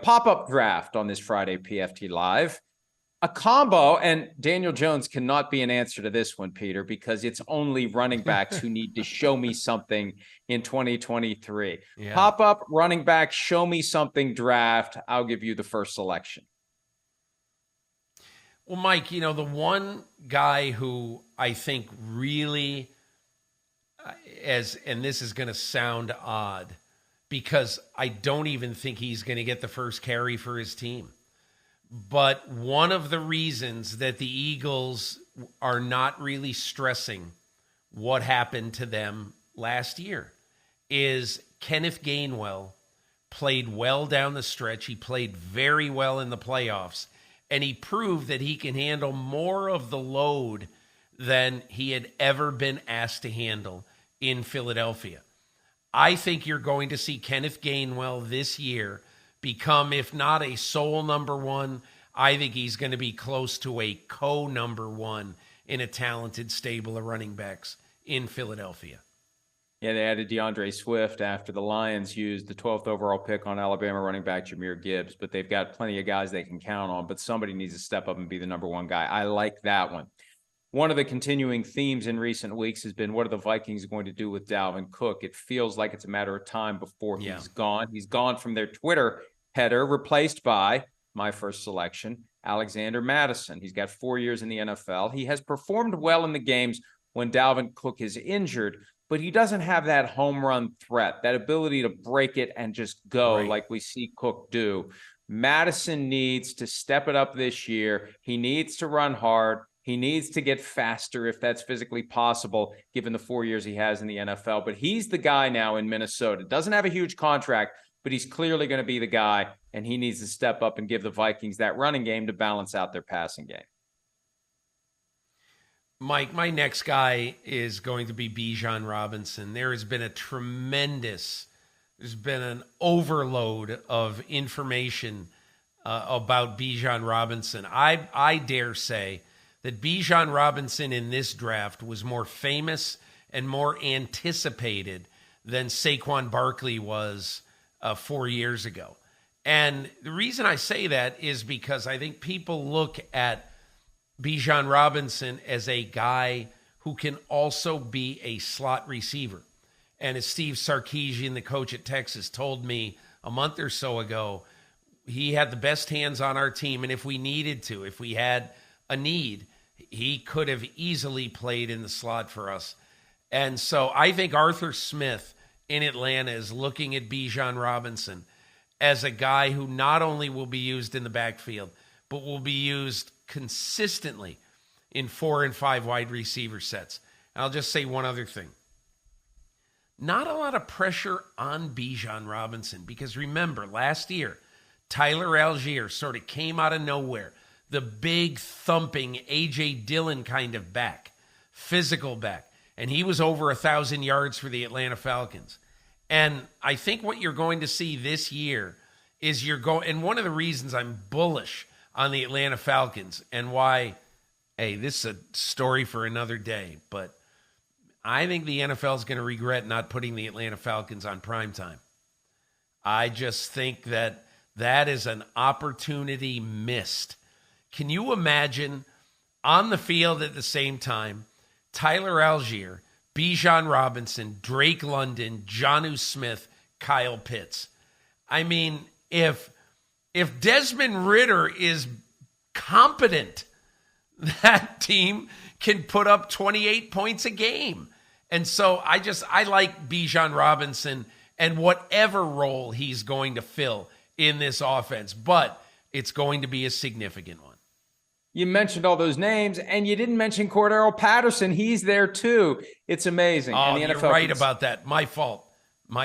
pop-up draft on this Friday PFT Live. A combo, and Daniel Jones cannot be an answer to this one, Peter, because it's only running backs who need to show me something in 2023. Yeah. Pop-up running back, show me something draft. I'll give you the first selection. Well, Mike, the one guy who I think really, and this is going to sound odd, because I don't even think he's going to get the first carry for his team. But one of the reasons that the Eagles are not really stressing what happened to them last year is Kenneth Gainwell played well down the stretch. He played very well in the playoffs, and he proved that he can handle more of the load than he had ever been asked to handle in Philadelphia. I think you're going to see Kenneth Gainwell this year become, if not a sole number one, I think he's going to be close to a co-number one in a talented stable of running backs in Philadelphia. Yeah, they added DeAndre Swift after the Lions used the 12th overall pick on Alabama running back Jahmyr Gibbs, but they've got plenty of guys they can count on, but somebody needs to step up and be the number one guy. I like that one. One of the continuing themes in recent weeks has been, what are the Vikings going to do with Dalvin Cook? It feels like it's a matter of time before he's gone. He's gone from their Twitter header, replaced by my first selection, Alexander Mattison. He's got 4 years in the NFL. He has performed well in the games when Dalvin Cook is injured, but he doesn't have that home run threat, that ability to break it and just go like we see Cook do. Mattison needs to step it up this year. He needs to run hard. He needs to get faster if that's physically possible, given the 4 years he has in the NFL. But he's the guy now in Minnesota. Doesn't have a huge contract, but he's clearly going to be the guy, and he needs to step up and give the Vikings that running game to balance out their passing game. Mike, my next guy is going to be Bijan Robinson. There's been an overload of information about Bijan Robinson. I dare say that Bijan Robinson in this draft was more famous and more anticipated than Saquon Barkley was 4 years ago. And the reason I say that is because I think people look at Bijan Robinson as a guy who can also be a slot receiver. And as Steve Sarkisian, the coach at Texas, told me a month or so ago, he had the best hands on our team. And if we needed to, if we had a need, he could have easily played in the slot for us. And so I think Arthur Smith in Atlanta is looking at Bijan Robinson as a guy who not only will be used in the backfield, but will be used consistently in 4 and 5 wide receiver sets. And I'll just say one other thing. Not a lot of pressure on Bijan Robinson, because remember, last year, Tyler Algier sort of came out of nowhere. The big thumping A.J. Dillon kind of back, physical back. And he was over 1,000 yards for the Atlanta Falcons. And I think what you're going to see this year is and one of the reasons I'm bullish on the Atlanta Falcons and why, hey, this is a story for another day, but I think the NFL is going to regret not putting the Atlanta Falcons on primetime. I just think that is an opportunity missed. Can you imagine on the field at the same time, Tyler Algier, Bijan Robinson, Drake London, Jonnu Smith, Kyle Pitts? I mean, if Desmond Ridder is competent, that team can put up 28 points a game. And so I like Bijan Robinson and whatever role he's going to fill in this offense, but it's going to be a significant one. You mentioned all those names, and you didn't mention Cordero Patterson. He's there too. It's amazing. Oh, and the NFL you're right about that. My fault.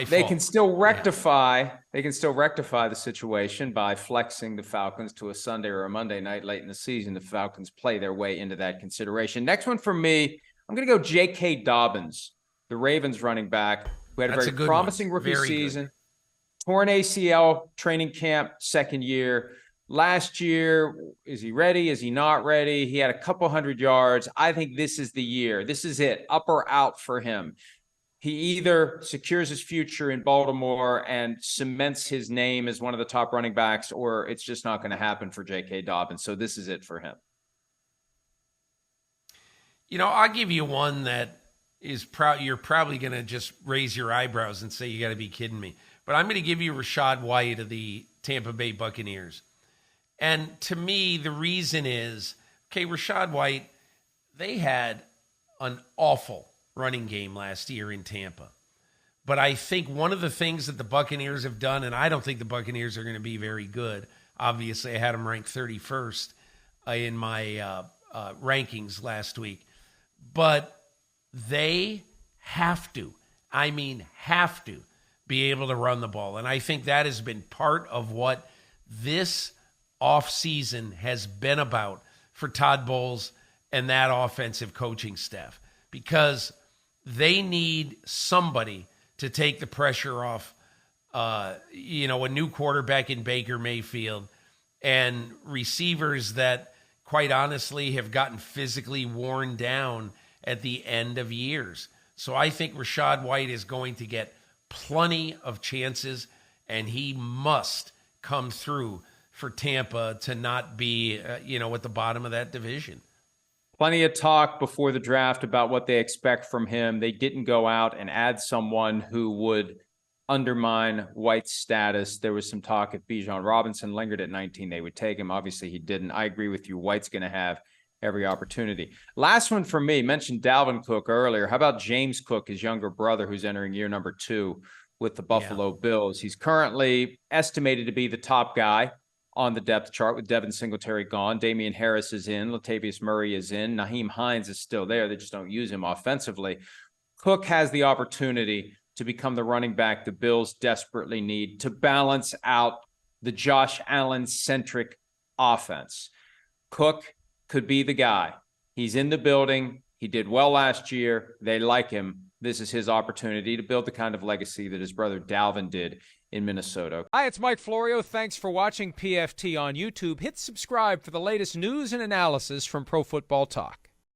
They can still rectify. Yeah. They can still rectify the situation by flexing the Falcons to a Sunday or a Monday night late in the season. The Falcons play their way into that consideration. Next one for me, I'm going to go J.K. Dobbins, the Ravens running back, who had a very promising rookie season. Torn ACL, training camp, second year. Last year, is he ready? Is he not ready? He had a couple hundred yards. I think this is the year. This is it, up or out for him. he either secures his future in Baltimore and cements his name as one of the top running backs, or it's just not going to happen for J.K. Dobbins. So this is it for him. I'll give you one that is you're probably going to just raise your eyebrows and say, you got to be kidding me. But I'm going to give you Rashad White of the Tampa Bay Buccaneers. And to me, the reason is, okay, Rashad White, they had an awful running game last year in Tampa. But I think one of the things that the Buccaneers have done, and I don't think the Buccaneers are going to be very good. Obviously, I had them ranked 31st in my rankings last week. But they have to be able to run the ball. And I think that has been part of what this offseason has been about for Todd Bowles and that offensive coaching staff, because they need somebody to take the pressure off, a new quarterback in Baker Mayfield and receivers that, quite honestly, have gotten physically worn down at the end of years. So I think Rashad White is going to get plenty of chances, and he must come through for Tampa to not be, at the bottom of that division. Plenty of talk before the draft about what they expect from him. They didn't go out and add someone who would undermine White's status. There was some talk if Bijan Robinson lingered at 19, they would take him. Obviously, he didn't. I agree with you. White's going to have every opportunity. Last one for me, mentioned Dalvin Cook earlier. How about James Cook, his younger brother, who's entering year number 2 with the Buffalo Bills? He's currently estimated to be the top guy on the depth chart with Devin Singletary gone. Damian Harris is in. Latavius Murray is in. Naheem Hines is still there. They just don't use him offensively. Cook has the opportunity to become the running back the Bills desperately need to balance out the Josh Allen-centric offense. Cook could be the guy. He's in the building. He did well last year. They like him. This is his opportunity to build the kind of legacy that his brother Dalvin did in Minnesota. Hi, it's Mike Florio. Thanks for watching PFT on YouTube. Hit subscribe for the latest news and analysis from Pro Football Talk.